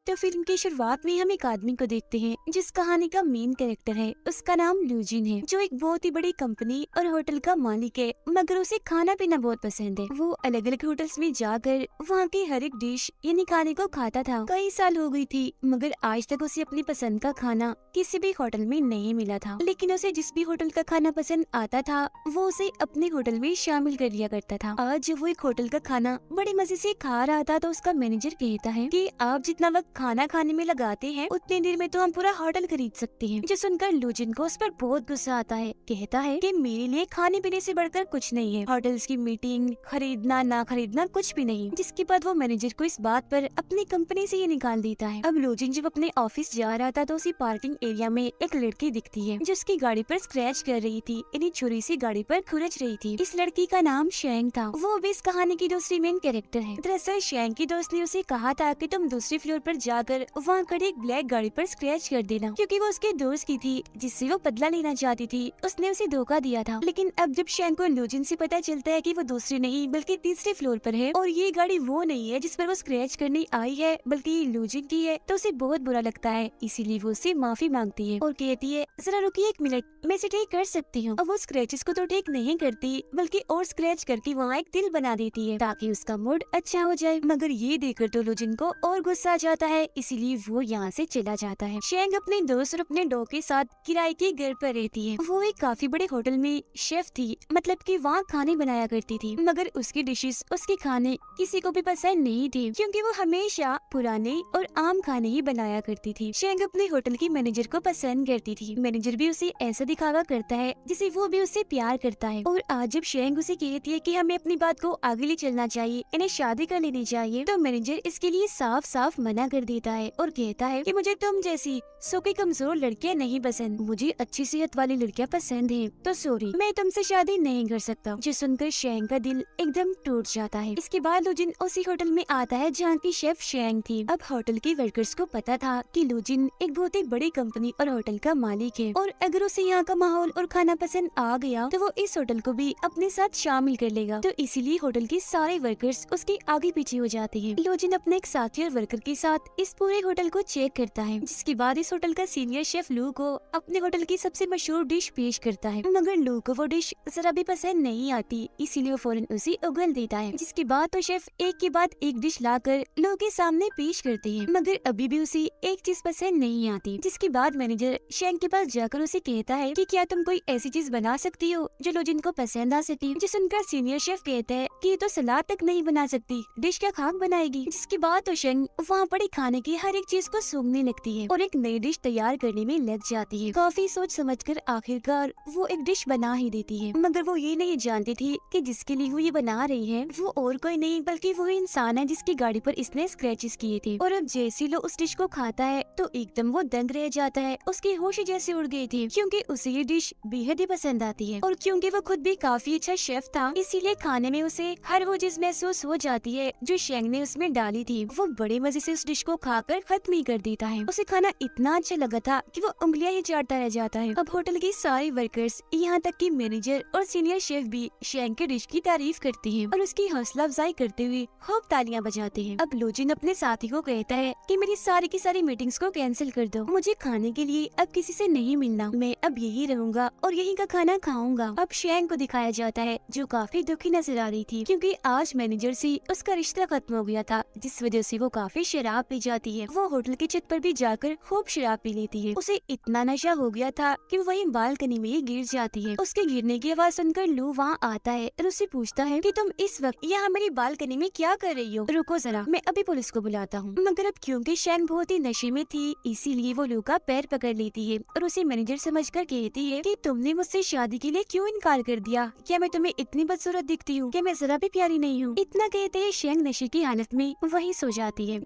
तो फिल्म की शुरुआत में हम एक आदमी को देखते हैं जिस कहानी का मेन कैरेक्टर है। उसका नाम लूजिन है, जो एक बहुत ही बड़ी कंपनी और होटल का मालिक है, मगर उसे खाना पीना बहुत पसंद है। वो अलग अलग होटल्स में जाकर वहाँ की हर एक डिश यानी खाने को खाता था। कई साल हो गई थी, मगर आज तक उसे अपनी पसंद का खाना किसी भी होटल में नहीं मिला था। लेकिन उसे जिस भी होटल का खाना पसंद आता था वो उसे अपने होटल में शामिल कर लिया करता था। आज जब वो एक होटल का खाना बड़े मजे से खा रहा था तो उसका मैनेजर कहता है कि आप जितना वक्त खाना खाने में लगाते हैं उतनी देर में तो हम पूरा होटल खरीद सकते हैं। जो सुनकर लूजिन को उस पर बहुत गुस्सा आता है। कहता है कि मेरे लिए खाने पीने से बढ़कर कुछ नहीं है, होटल्स की मीटिंग खरीदना ना खरीदना कुछ भी नहीं। जिसके बाद वो मैनेजर को इस बात पर अपनी कंपनी से ये निकाल देता है। अब लूजिन जब अपने ऑफिस जा रहा था तो उसी पार्किंग एरिया में एक लड़की दिखती है जो उसकी गाड़ी पर स्क्रैच कर रही थी, यानी छुरी से गाड़ी पर खुरच रही थी। इस लड़की का नाम शेंग था। वो भी इस कहानी की दूसरी मेन कैरेक्टर है। दरअसल शेंग की दोस्त ने उसे कहा था कि तुम दूसरे फ्लोर पर जाकर वहाँ खड़ी एक ब्लैक गाड़ी पर स्क्रैच कर देना, क्योंकि वो उसके दोस्त की थी जिससे वो बदला लेना चाहती थी। उसने उसे धोखा दिया था। लेकिन अब जब शेंग को लूजिन से पता चलता है कि वो दूसरी नहीं बल्कि तीसरे फ्लोर पर है और ये गाड़ी वो नहीं है जिस पर वो स्क्रैच करने आई है बल्कि लूजिन की है, तो उसे बहुत बुरा लगता है। इसीलिए वो उससे माफी मांगती है और कहती है जरा रुकिए एक मिनट, मैं इसे ठीक कर सकती हूँ। अब वो स्क्रैचेस को तो ठीक नहीं करती बल्कि और स्क्रैच करके वहाँ एक दिल बना देती है ताकि उसका मूड अच्छा हो जाए। मगर ये देखकर तो लूजिन को और गुस्सा आ जाता है, इसीलिए वो यहाँ से चला जाता है। शेंग अपने दोस्त और अपने डॉग के साथ किराए के घर पर रहती है। वो एक काफी बड़े होटल में शेफ थी, मतलब कि वहाँ खाने बनाया करती थी, मगर उसकी डिशेस उसके खाने किसी को भी पसंद नहीं थे, क्योंकि वो हमेशा पुराने और आम खाने ही बनाया करती थी। शेंग अपने होटल की मैनेजर को पसंद करती थी। मैनेजर भी उसे ऐसा दिखावा करता है जिसे वो भी उससे प्यार करता है। और आज जब शेंग उसे कहती है कि हमें अपनी बात को आगे ले चलना चाहिए, इन्हें शादी कर लेनी चाहिए, तो मैनेजर इसके लिए साफ साफ मना कर देता है और कहता है कि मुझे तुम जैसी सूखी कमजोर लड़कियां नहीं पसंद, मुझे अच्छी सेहत वाली लड़कियां पसंद हैं। तो सॉरी, मैं तुमसे शादी नहीं कर सकता। जो सुनकर शेंग का दिल एकदम टूट जाता है। इसके बाद लूजिन उसी होटल में आता है जहाँ की शेफ शेंग थी। अब होटल के वर्कर्स को पता था कि लूजिन एक बहुत ही बड़ी कंपनी और होटल का मालिक है, और अगर उसे यहाँ का माहौल और खाना पसंद आ गया तो वो इस होटल को भी अपने साथ शामिल कर लेगा। तो इसीलिए होटल के सारे वर्कर्स उसके आगे पीछे हो जाते हैं। लूजिन अपने एक साथी और वर्कर के साथ इस पूरे होटल को चेक करता है, जिसके बाद इस होटल का सीनियर शेफ लू को अपने होटल की सबसे मशहूर डिश पेश करता है। मगर लू को वो डिश जरा भी पसंद नहीं आती, इसीलिए वो फौरन उसे उगल देता है। जिसके बाद तो शेफ एक के बाद एक डिश लाकर लू के सामने पेश करते हैं, मगर अभी भी उसे एक चीज पसंद नहीं आती। जिसके बाद मैनेजर शेंग के पास जाकर उसे कहता है कि क्या तुम कोई ऐसी चीज बना सकती हो जो लूजिन को पसंद आ सके। जिस उनका सीनियर शेफ कहता है कि ये तो सलाद तक नहीं बना सकती, डिश क्या खाक बनाएगी। जिसके बाद तो शेंग वहाँ पड़े खाने की हर एक चीज को सूंघने लगती है और एक नई डिश तैयार करने में लग जाती है। काफी सोच समझकर आखिरकार वो एक डिश बना ही देती है, मगर वो ये नहीं जानती थी कि जिसके लिए वो ये बना रही है वो और कोई नहीं बल्कि वो इंसान है जिसकी गाड़ी पर इसने स्क्रैचेस किए थे। और अब जैसे लो उस डिश को खाता है तो एकदम वो दंग रह जाता है, उसकी होश जैसे उड़ गई थी, क्योंकि उसे ये डिश बेहद ही पसंद आती है। और क्योंकि वो खुद भी काफी अच्छा शेफ था, इसीलिए खाने में उसे हर वो चीज महसूस हो जाती है जो शेंग ने उसमें डाली थी। वो बड़े मजे से उस डिश को खाकर खत्म ही कर देता है। उसे खाना इतना अच्छा लगा था कि वो उंगलियां ही चाटता रह जाता है। अब होटल के सारे वर्कर्स, यहाँ तक कि मैनेजर और सीनियर शेफ भी शेंग के डिश की तारीफ करते हैं और उसकी हौसला अफजाई करते हुए खूब तालियां बजाते हैं। अब लूजिन अपने साथी को कहता है कि मेरी सारी की सारी मीटिंग्स को कैंसिल कर दो, मुझे खाने के लिए अब किसी से नहीं मिलना, मैं अब यही रहूंगा और यहीं का खाना खाऊंगा। अब शेंग को दिखाया जाता है जो काफी दुखी नजर आ रही थी, क्योंकि आज मैनेजर से उसका रिश्ता खत्म हो गया था, जिस वजह से वो काफी शराब पी जाती है। वो होटल की छत पर भी जाकर खूब शराब पी लेती है। उसे इतना नशा हो गया था कि वो वहीं बालकनी में ही गिर जाती है। उसके गिरने की आवाज सुनकर लू वहाँ आता है और उससे पूछता है कि तुम इस वक्त यहाँ मेरी बालकनी में क्या कर रही हो, रुको जरा, मैं अभी पुलिस को बुलाता हूँ। मगर अब क्योंकि शेंग बहुत ही नशे में थी, इसीलिए वो लू का पैर पकड़ लेती है और उसे मैनेजर समझकर कहती है कि तुमने मुझसे शादी के लिए क्यों इनकार कर दिया, क्या मैं तुम्हें इतनी बदसूरत दिखती हूँ, क्या मैं जरा भी प्यारी नहीं हूँ। इतना कहते ही शेंग नशे की हालत में वहीं सो जाती है।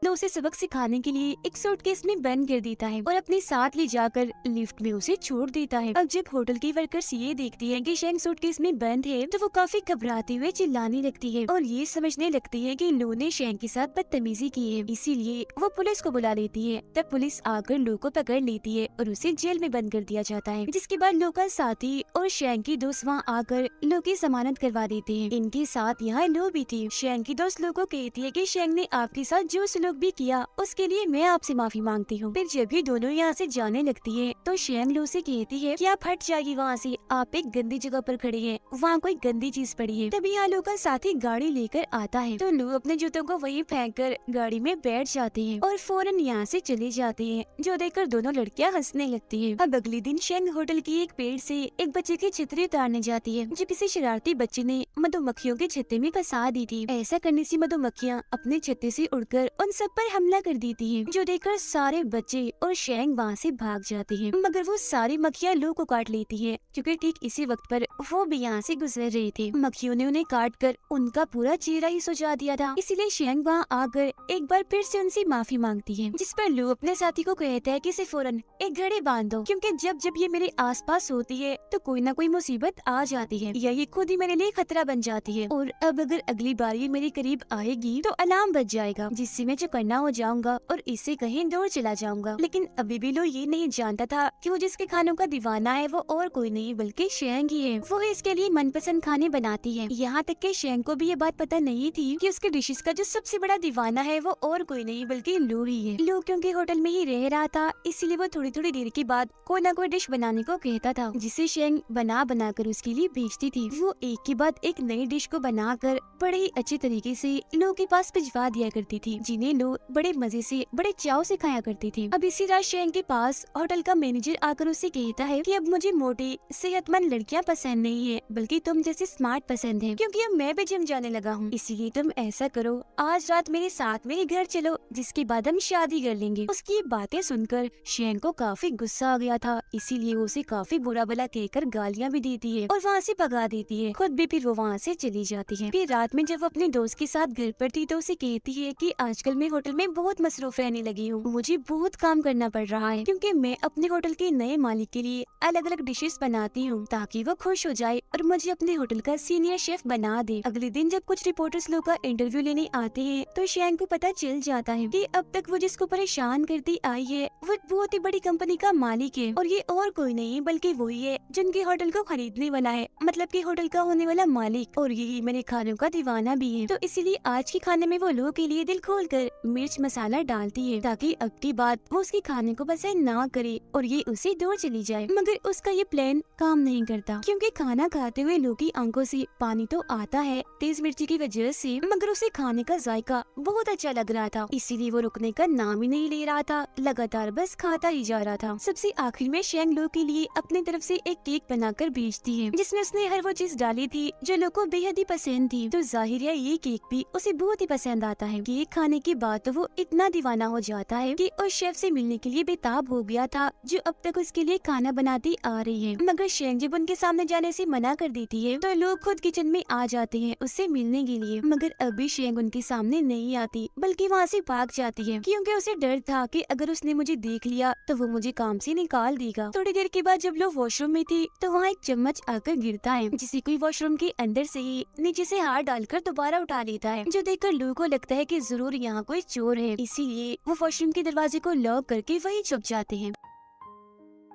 तो उसे सबक सिखाने के लिए एक सूटकेस में बंद कर देता है और अपने साथ ले जाकर लिफ्ट में उसे छोड़ देता है। अब जब होटल की वर्कर्स ये देखती है कि शेंग सूटकेस में बंद है तो वो काफी घबराते हुए चिल्लाने लगती है और ये समझने लगती है कि लू ने शेंग के साथ बदतमीजी की है, इसीलिए वो पुलिस को बुला लेती है। तब पुलिस आकर लू को पकड़ लेती है और उसे जेल में बंद कर दिया जाता है। जिसके बाद लू का साथी और शेंग की दोस्त वहाँ आकर लू की जमानत करवा देते हैं। इनके साथ यहाँ लू भी थी। शेंग की दोस्त लू को कहती है कि शेंग ने आपके साथ जो सलूक सलूक भी किया उसके लिए मैं आपसे माफी मांगती हूँ। फिर जब ये दोनों यहाँ से जाने लगती है तो शेंग लू से कहती है कि आप हट जाइए वहाँ से, आप एक गंदी जगह पर खड़े हैं, वहाँ कोई गंदी चीज पड़ी है। तभी यहाँ लू का साथी गाड़ी लेकर आता है तो लू अपने जूतों को वहीं फेंक कर गाड़ी में बैठ जाते हैं और फौरन यहाँ से चले जाते हैं, जो देखकर दोनों लड़कियाँ हंसने लगती है। अब अगले दिन शेंग होटल की एक पेड़ से एक बच्चे की छतरी उतारने जाती है जो किसी शरारती बच्चे ने मधुमक्खियों के छत्ते में फंसा दी थी। ऐसा करने से मधुमक्खियाँ अपने छत्ते से उड़कर उन सब पर हमला कर देती है, जो देखकर सारे बच्चे और शेंग वहाँ से भाग जाते हैं। मगर वो सारी मक्खियाँ लू को काट लेती है क्योंकि ठीक इसी वक्त पर वो भी यहाँ से गुजर रहे थे। मक्खियों ने उन्हें काट कर उनका पूरा चेहरा ही सुझा दिया था, इसीलिए शेंग वहाँ आकर एक बार फिर से उनसे माफी मांगती है, जिस पर लू अपने साथी को कहता है कि इसे फौरन एक घड़ी बांध दो, क्योंकि जब जब ये मेरे आसपास होती है तो कोई ना कोई मुसीबत आ जाती है या ये खुद ही मेरे लिए खतरा बन जाती है, और अब अगर अगली बार ये मेरे करीब आएगी तो अलार्म बज जाएगा जिससे मैं चौकन्ना हो जाऊंगा और इससे कहीं दूर चला जाऊंगा। लेकिन अभी भी लू ये नहीं जानता था कि वो जिसके खानों का दीवाना है वो और कोई नहीं बल्कि शेंग ही है। वो इसके लिए मनपसंद खाने बनाती है। यहाँ तक कि शेंग को भी ये बात पता नहीं थी कि उसके डिशेस का जो सबसे बड़ा दीवाना है वो और कोई नहीं बल्कि लू ही है। लू क्योंकि होटल में ही रह रहा था इसीलिए वो थोड़ी थोड़ी देर के बाद कोई ना कोई डिश बनाने को कहता था, जिसे शेंग बना बना कर उसके लिए भेजती थी। वो एक के बाद एक नई डिश को बनाकर बड़े ही अच्छे तरीके से लू के पास भिजवा दिया करती थी, जिन्हें लू बड़े मजे से बड़े चाव से खाया करती थी। अब इसी रात शेंग के पास होटल का मैनेजर आकर उसे कहता है कि अब मुझे मोटी सेहतमंद लड़कियां पसंद नहीं है बल्कि तुम जैसे स्मार्ट पसंद है, क्योंकि अब मैं भी जिम जाने लगा हूँ। इसीलिए तुम ऐसा करो, आज रात मेरे साथ मेरे घर चलो, जिसके बाद हम शादी कर लेंगे। उसकी बातें सुनकर शेंग को काफी गुस्सा आ गया था, इसीलिए उसे काफी बुरा भला कहकर गालियाँ भी देती है और वहाँ से भगा देती है। खुद भी फिर वो वहाँ से चली जाती है। फिर रात में जब वो अपने दोस्त के साथ घर पर थी तो उसे कहती है कि आजकल मैं होटल में बहुत मसरूफ रहने लगी हूँ, मुझे बहुत काम करना पड़ रहा है क्योंकि मैं अपने होटल के नए मालिक के लिए अलग अलग डिशेस बनाती हूँ ताकि वो खुश हो जाए और मुझे अपने होटल का सीनियर शेफ बना दे। अगले दिन जब कुछ रिपोर्टर्स लोग का इंटरव्यू लेने आते हैं तो शेंग को पता चल जाता है कि अब तक वो जिसको परेशान करती आई है वो बहुत ही बड़ी कंपनी का मालिक है और ये और कोई नहीं बल्कि वही है जिनके होटल को खरीदने वाला है, मतलब कि होटल का होने वाला मालिक, और यही मेरे खानों का दीवाना भी है। तो इसीलिए आज के खाने में वो लोगों के लिए दिल खोल कर मिर्च मसाला डालती है ताकि अब की बात वो उसके खाने को पसंद ना करे और ये उसे दूर चली जाए। मगर उसका ये प्लान काम नहीं करता क्योंकि खाना खाते हुए लोग की आंखों से पानी तो आता है तेज मिर्ची की वजह से, मगर उसे खाने का जायका बहुत अच्छा लग रहा था, इसीलिए वो रुकने का नाम ही नहीं ले रहा था, लगातार बस खाता ही जा रहा था। सबसे आखिर में शेंग लो के लिए अपनी तरफ से एक केक बनाकर भेजती है जिसमें उसने हर वो चीज डाली थी जो लोग को बेहद ही पसंद थी। तो जाहिर है ये केक भी उसे बहुत ही पसंद आता है। केक खाने के बाद तो वो इतना दीवाना हो जाता है कि उस शेफ से मिलने के लिए बेताब हो गया था जो अब तक उसके लिए खाना बनाती आ रही है। मगर शेंग जब उनके सामने जाने से मना कर देती है तो लोग खुद किचन में आ जाते हैं उससे मिलने के लिए, मगर अभी शेंग उनके सामने नहीं आती बल्कि वहाँ से भाग जाती है क्योंकि उसे डर था कि अगर उसने मुझे देख लिया तो वो मुझे काम से निकाल देगा। थोड़ी देर के बाद जब लोग वॉशरूम में थी तो वहाँ एक चम्मच आकर गिरता है जिसे कोई वॉशरूम के अंदर से ही नीचे से हाथ डालकर दोबारा उठा लेता है, जो देखकर लू को लगता है कि जरूर यहाँ कोई चोर है, इसीलिए वो वॉशरूम के दरवाजे को लॉक करके वहीं छुप जाते हैं।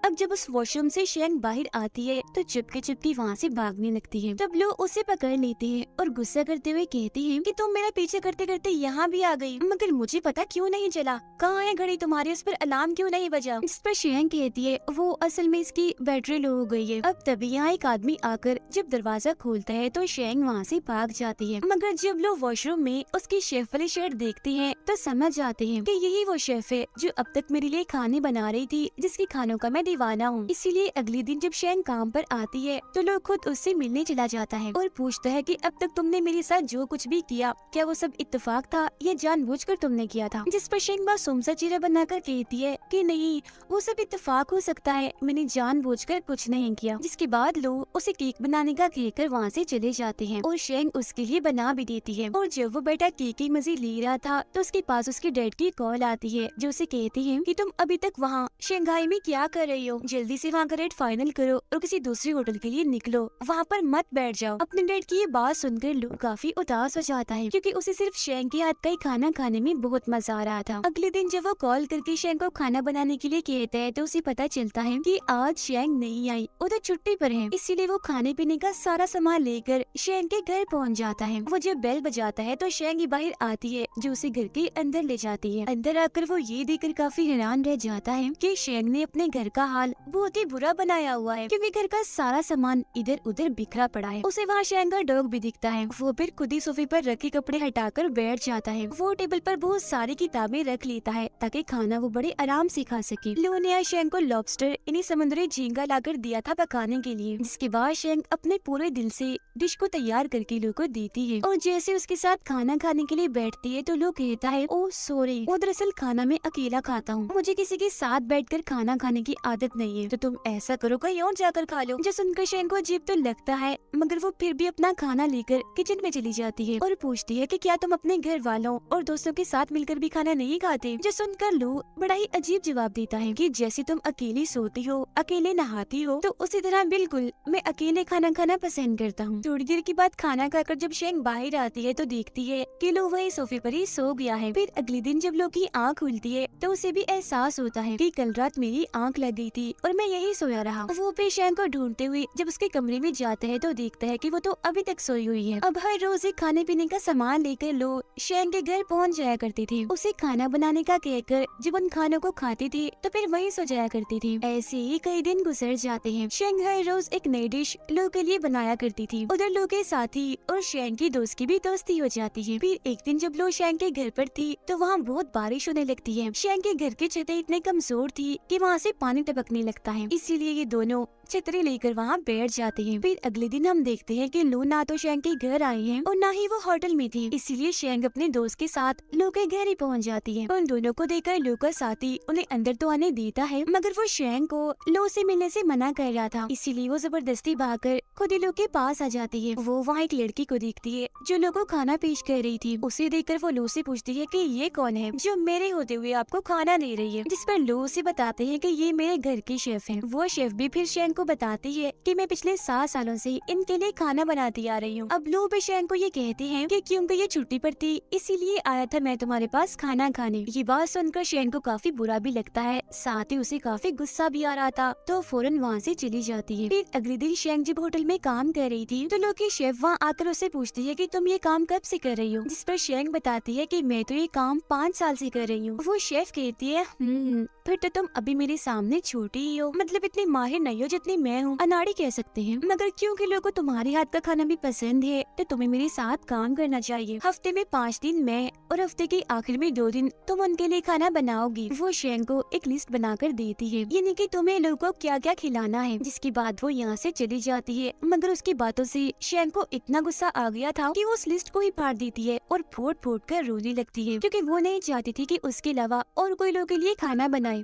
अब जब उस वॉशरूम से शेंग बाहर आती है तो चुपके चुपके वहाँ से भागने लगती है। तब लोग उसे पकड़ लेते हैं और गुस्सा करते हुए कहती हैं कि तुम मेरा पीछे करते करते यहाँ भी आ गई, मगर मुझे पता क्यों नहीं चला, कहाँ है घड़ी तुम्हारी, उस पर अलार्म क्यों नहीं बजा। इस पर शेंग कहती है वो असल में इसकी बैटरी लो हो गई है। अब तभी यहाँ एक आदमी आकर जब दरवाजा खोलता है तो शेंग वहाँ से भाग जाती है, मगर जब लोग वॉशरूम में उसकी शेफ वाली शर्ट देखते हैं तो समझ जाते हैं कि यही वो शेफ है जो अब तक मेरे लिए खाने बना रही थी, जिसके खानों का मैं दीवाना हूँ। इसीलिए अगले दिन जब शेंग काम पर आती है तो लोग खुद उससे मिलने चला जाता है और पूछता है कि अब तक तुमने मेरे साथ जो कुछ भी किया क्या वो सब इत्तेफाक था या जानबूझकर तुमने किया था। जिस पर शेंग मासूम सा चेहरा बनाकर कहती है कि नहीं, वो सब इत्तेफाक हो सकता है, मैंने जानबूझकर कुछ नहीं किया। जिसके बाद लोग उसे केक बनाने का कहकर वहाँ से चले जाते हैं और शेंग उसके लिए बना भी देती है। और जब वो बेटा केक की मजे ले रहा था तो उसके पास उसके डैड की कॉल आती है जो उसे कहती है कि तुम अभी तक वहाँ शंघाई में क्या कर रही रही हो? जल्दी से वहाँ का रेट फाइनल करो और किसी दूसरे होटल के लिए निकलो, वहाँ पर मत बैठ जाओ। अपने डैड की ये बात सुनकर लू काफी उदास हो जाता है, क्योंकि उसे सिर्फ शेंग के हाथ का ही खाना खाने में बहुत मजा आ रहा था। अगले दिन जब वो कॉल करके शेंग को खाना बनाने के लिए कहता है तो उसे पता चलता है कि आज शेंग नहीं आई, वो तो छुट्टी पर है। इसीलिए वो खाने पीने का सारा सामान लेकर शेंग के घर पहुँच जाता है। वो जब बेल बजाता है तो शेंग बाहर आती है, जो उसे घर के अंदर ले जाती है। अंदर आकर वो ये देखकर काफी हैरान रह जाता है कि शेंग ने अपने घर का हाल बहुत ही बुरा बनाया हुआ है, क्योंकि घर का सारा सामान इधर उधर बिखरा पड़ा है। उसे वहाँ शेंग का डॉग भी दिखता है। वो फिर खुद ही सोफे पर रखे कपड़े हटाकर बैठ जाता है। वो टेबल पर बहुत सारी किताबें रख लेता है ताकि खाना वो बड़े आराम से खा सके। लो ने आज शेंग को लॉबस्टर यानी समुद्री झींगा लाकर दिया था पकाने के लिए, जिसके बाद शेंग अपने पूरे दिल से डिश को तैयार करके लो को देती है। और जैसे उसके साथ खाना खाने के लिए बैठती है तो लो कहता है, ओ सॉरी, वो दरअसल खाना मैं अकेला खाता हूँ, मुझे किसी के साथ बैठकर खाना खाने की आदत नहीं है, तो तुम ऐसा करो कहीं और जाकर खा लो। जो सुनकर शेंग को अजीब तो लगता है, मगर वो फिर भी अपना खाना लेकर किचन में चली जाती है और पूछती है कि क्या तुम अपने घर वालों और दोस्तों के साथ मिलकर भी खाना नहीं खाते? जो सुनकर लो बड़ा ही अजीब जवाब देता है कि जैसे तुम अकेली सोती हो, अकेले नहाती हो, तो उसी तरह बिल्कुल मैं अकेले खाना खाना पसंद करता हूँ। थोड़ी देर के बाद खाना खाकर जब शेंग बाहर आती है तो देखती है कि लो वही सोफे पर ही सो गया है। फिर अगले दिन जब लो की आँख खुलती है तो उसे भी एहसास होता है कि कल रात मेरी आँख लग गई थी और मैं यही सोया रहा। वो फिर शेंग को ढूंढते हुए जब उसके कमरे में जाता है तो देखता है कि वो तो अभी तक सोई हुई है। अब हर रोज एक खाने पीने का सामान लेकर लो शेंग के घर पहुंच जाया करती थी। उसे खाना बनाने का कहकर जब उन खानों को खाती थी तो फिर वहीं सो जाया करती थी। ऐसे ही कई दिन गुजर जाते हैं। शेंग हर रोज एक नई डिश लो के लिए बनाया करती थी। उधर लो के साथी और शेंग की दोस्त की भी दोस्ती हो जाती है। फिर एक दिन जब लो शेंग के घर पर थी तो वहाँ बहुत बारिश होने लगती है। शेंग के घर की छतें इतने कमजोर थी कि वहाँ से पानी टपकने लगता है, इसीलिए ये दोनों छतरी लेकर वहाँ बैठ जाते हैं। फिर अगले दिन हम देखते हैं कि लो ना तो शेंग के घर आई है और ना ही वो होटल में थी, इसीलिए शेंग अपने दोस्त के साथ लो के घर ही पहुँच जाती है। उन दोनों को देखकर लो का साथी उन्हें अंदर तो आने देता है, मगर वो शेंग को लो से मिलने से मना कर रहा था, इसीलिए वो जबरदस्ती भागकर खुद ही लो के पास आ जाती है। वो वहाँ एक लड़की को देखती है जो लो को खाना पेश कर रही थी। उसे देखकर वो लो से पूछती है कि ये कौन है जो मेरे होते हुए आपको खाना दे रही है, जिस पर लो उसे बताते हैं कि ये मेरे घर की शेफ है। वो शेफ भी फिर शेंग को बताती है कि मैं पिछले 7 सालों से इनके लिए खाना बनाती आ रही हूँ। अब लो भी शेंग को ये कहते हैं कि क्योंकि ये छुट्टी पर थी इसीलिए आया था मैं तुम्हारे पास खाना खाने। ये बात सुनकर शेंग को काफी बुरा भी लगता है, साथ ही उसे काफी गुस्सा भी आ रहा था, तो फौरन वहाँ से चली जाती है। फिर अगले दिन शेंग जब होटल में काम कर रही थी तो लो की शेफ वहाँ आकर उसे पूछती है कि तुम ये काम कब से कर रही हो, जिस पर शेंग बताती है कि मैं तो ये काम 5 साल से कर रही हूँ। वो शेफ कहती है फिर तो तुम अभी मेरे सामने छोटी ही हो, मतलब इतनी माहिर नहीं हो जितनी मैं हूँ, अनाड़ी कह सकते हैं, मगर क्योंकि लोगों को तुम्हारे हाथ का खाना भी पसंद है तो तुम्हें मेरे साथ काम करना चाहिए। हफ्ते में 5 दिन मैं और हफ्ते के आखिर में 2 दिन तुम उनके लिए खाना बनाओगी। वो शेंग को एक लिस्ट बनाकर देती है, यानी कि तुम्हें लोगों को क्या क्या खिलाना है। जिसके बाद वो यहाँ से चली जाती है, मगर उसकी बातों से शेंग को इतना गुस्सा आ गया था कि वो उस लिस्ट को ही फाड़ देती है और फूट फूट कर रोने लगती है, क्योंकि वो नहीं चाहती थी कि उसके अलावा और कोई लोगों के लिए खाना बनाए।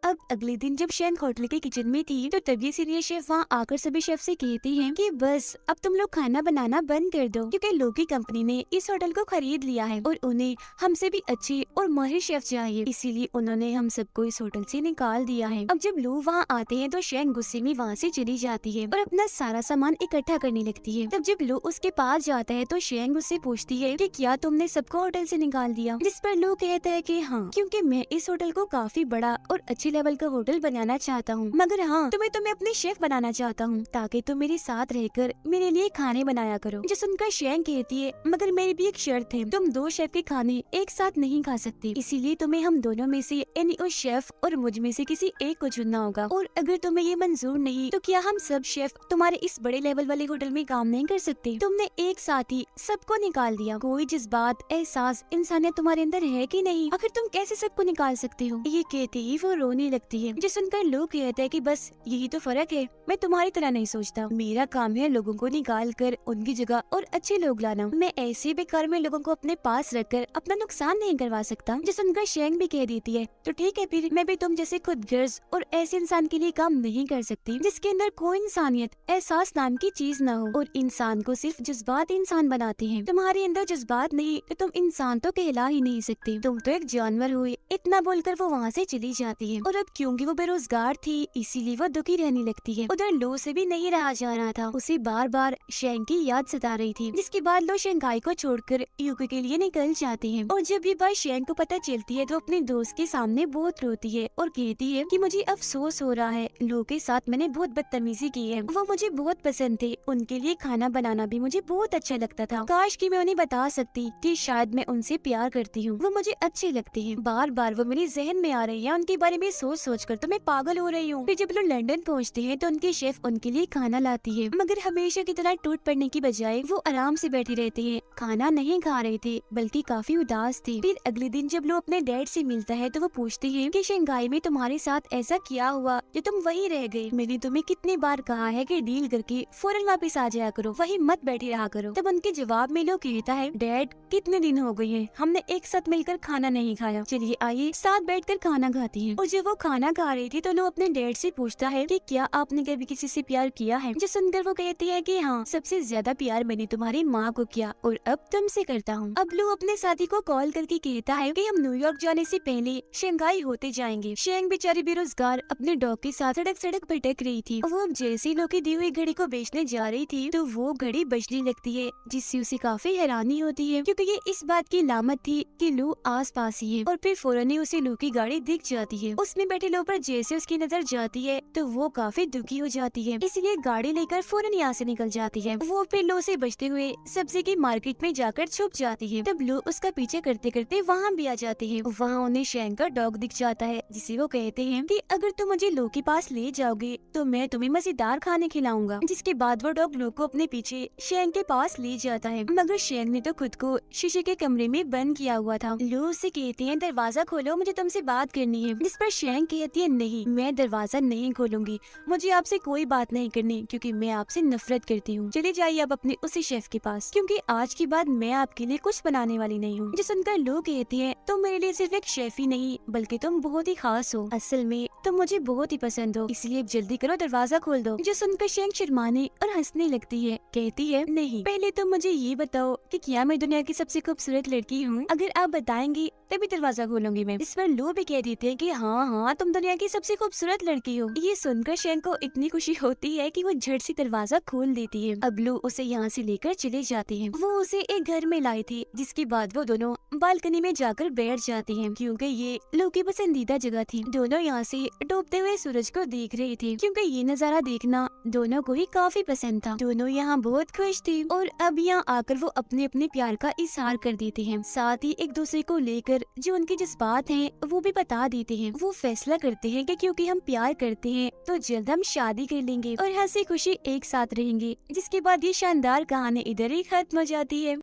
अब अगले दिन जब शेंग होटल के किचन में थी तो तभी सीनियर शेफ वहाँ आकर सभी शेफ से कहती हैं कि बस अब तुम लोग खाना बनाना बंद कर दो, क्योंकि लो की कंपनी ने इस होटल को खरीद लिया है और उन्हें हमसे भी अच्छे और माहिर शेफ चाहिए, इसीलिए उन्होंने हम सबको इस होटल से निकाल दिया है। अब जब लो वहाँ आते हैं तो शेंग गुस्से में वहाँ से चली जाती है और अपना सारा सामान इकट्ठा करने लगती है। तब जब लो उसके पास जाता है तो शेंग उससे पूछती है कि क्या तुमने सबको होटल से निकाल दिया, जिस पर लो कहता है कि हाँ, क्योंकि मैं इस होटल को काफी बड़ा और अच्छी लेवल का होटल बनाना चाहता हूँ, मगर हाँ तुम्हें अपनी शेफ बनाना चाहता हूँ ताकि तुम मेरे साथ रहकर मेरे लिए खाने बनाया करो। जो सुनकर शेंग कहती है मगर मेरी भी एक शर्त है, तुम 2 शेफ के खाने एक साथ नहीं खा सकती, इसीलिए तुम्हें हम दोनों में से यानी उस शेफ और मुझ में से किसी एक को चुनना होगा, और अगर तुम्हें ये मंजूर नहीं तो क्या हम सब शेफ तुम्हारे इस बड़े लेवल वाले होटल में काम नहीं कर सकते। तुमने एक साथ ही सबको निकाल दिया, कोई जज्बात एहसास इंसानियत तुम्हारे अंदर है कि नहीं, आखिर तुम कैसे सबको निकाल सकते हो। ये कहते ही वो रोने लगती है। जो सुनकर लोग कहते हैं कि बस यही तो फर्क है, मैं तुम्हारी तरह नहीं सोचता, मेरा काम है लोगों को निकाल कर उनकी जगह और अच्छे लोग लाना, मैं ऐसे बेकार में लोगों को अपने पास रखकर अपना नुकसान नहीं करवा सकता। जो सुनकर शेंग भी कह देती है तो ठीक है, फिर मैं भी तुम जैसे खुद गर्ज और ऐसे इंसान के लिए काम नहीं कर सकती जिसके अंदर कोई इंसानियत एहसास नाम की चीज न हो, और इंसान को सिर्फ जज्बात इंसान बनाते हैं। तुम्हारे अंदर जज्बात नहीं तो तुम इंसान तो कहला ही नहीं सकते, तुम तो एक जानवर हुए। इतना बोलकर वो वहाँ से चली जाती है और और अब क्योंकि वो बेरोजगार थी इसीलिए वो दुखी रहने लगती है। उधर लो से भी नहीं रहा जा रहा था, उसे बार बार शेंग की याद सता रही थी, जिसके बाद लो शंघाई को छोड़कर यूके के लिए निकल जाती है। और जब ये बात शेंग को पता चलती है तो अपने दोस्त के सामने बहुत रोती है और कहती है कि मुझे अफसोस हो रहा है, लो के साथ मैंने बहुत बदतमीजी की है, वो मुझे बहुत पसंद थे, उनके लिए खाना बनाना भी मुझे बहुत अच्छा लगता था, काश कि मैं उन्हें बता सकती कि शायद मैं उनसे प्यार करती हूँ, वो मुझे अच्छे लगते हैं, बार बार वो मेरे जहन में आ रही है, उनके बारे में सोच कर तो मैं पागल हो रही हूँ। फिर जब लोग लंदन पहुँचते हैं तो उनके शेफ उनके लिए खाना लाती है, मगर हमेशा की तरह टूट पड़ने की बजाय वो आराम से बैठी रहती है, खाना नहीं खा रहे थे बल्कि काफी उदास थे। फिर अगले दिन जब लो अपने डैड से मिलता है तो वो पूछती है कि शंघाई में तुम्हारे साथ ऐसा क्या हुआ जो तुम वहीं रह गए, मैंने तुम्हें कितनी बार कहा है कि डील करके फौरन वापस आ जाया करो, वहीं मत बैठी रहा करो। तब उनके जवाब में लो कहता है, डैड कितने दिन हो गए हैं हमने एक साथ मिलकर खाना नहीं खाया, चलिए आइए साथ बैठकर खाना खाते हैं। और जब वो खाना खा रही थी तो लो अपने डैड से पूछता है कि क्या आपने कभी किसी से प्यार किया है, जो सुनकर वो कहती है कि हाँ, सबसे ज्यादा प्यार मैंने तुम्हारी माँ को किया और अब तुमसे करता हूँ। अब लो अपने साथी को कॉल करके कहता है कि हम न्यूयॉर्क जाने से पहले शंघाई होते जाएंगे। शेंग बेचारी बेरोजगार अपने डॉग के साथ सड़क सड़क भटक रही थी, वो अब जैसे ही लो की दी हुई घड़ी को बेचने जा रही थी तो वो घड़ी बजने लगती है, जिससे उसे काफी हैरानी होती है क्योंकि ये इस बात की लामत थी कि लो आस पास ही है। और फिर फौरन ही उसे लो की गाड़ी दिख जाती है, उसमें बैठे लो पर जैसे उसकी नजर जाती है तो वो काफी दुखी हो जाती है, इसलिए गाड़ी लेकर फौरन यहाँ से निकल जाती है। वो फिर लो से बचते हुए सब्जी की मार्केट में जाकर छुप जाती है। तब लो उसका पीछे करते करते वहाँ भी आ जाती है, वहाँ उन्हें शेंग का डॉग दिख जाता है, जिसे वो कहते हैं कि अगर तुम मुझे लो के पास ले जाओगे तो मैं तुम्हें मजेदार खाने खिलाऊंगा। जिसके बाद वो डॉग लो को अपने पीछे शेंग के पास ले जाता है, मगर शेंग ने तो खुद को शीशे के कमरे में बंद किया हुआ था। लो उससे कहती है, दरवाजा खोलो, मुझे तुमसे बात करनी है। जिस पर शेंग कहती है, नहीं, मैं दरवाजा नहीं खोलूंगी, मुझे आपसे कोई बात नहीं करनी क्योंकि मैं आपसे नफरत करती हूँ। चले जाइए आप अपने उसी शेफ के पास, क्योंकि आज के बाद मैं आपके लिए कुछ बनाने वाली नहीं हूँ। जो सुनकर लो कहती है, तुम मेरे लिए सिर्फ एक शेफ ही नहीं बल्कि तुम बहुत ही खास हो, असल में तुम मुझे बहुत ही पसंद हो, इसलिए जल्दी करो, दरवाजा खोल दो। जो सुनकर शेंग शर्माने और हंसने लगती है, कहती है, नहीं, पहले तुम मुझे ये बताओ कि क्या मैं दुनिया की सबसे खूबसूरत लड़की हूँ, अगर आप बताएंगी तभी दरवाजा खोलूंगी मैं। इस पर लो भी कह देते हैं कि हाँ हाँ, तुम दुनिया की सबसे खूबसूरत लड़की हो। ये सुनकर शेंग को इतनी खुशी होती है कि वो झट से दरवाजा खोल देती है। अब लो उसे यहाँ से लेकर चले जाते हैं। वो उसे एक घर में लाई थी, जिसके बाद वो दोनों बालकनी में जाकर बैठ जाती हैं, क्योंकि ये लो की पसंदीदा जगह थी। दोनों यहाँ से डूबते हुए सूरज को देख रहे थे, क्योंकि ये नजारा देखना दोनों को ही काफी पसंद था। दोनों यहाँ बहुत खुश थे और अब यहाँ आकर वो अपने अपने प्यार का इजहार कर देते हैं, साथ ही एक दूसरे को लेकर जो उनके जज्बात हैं वो भी बता देते हैं। वो फैसला करते हैं कि क्योंकि हम प्यार करते हैं तो जल्द हम शादी कर लेंगे और हंसी खुशी एक साथ रहेंगे। जिसके बाद ये शानदार कहानी इधर ही खत्म हो जाती है।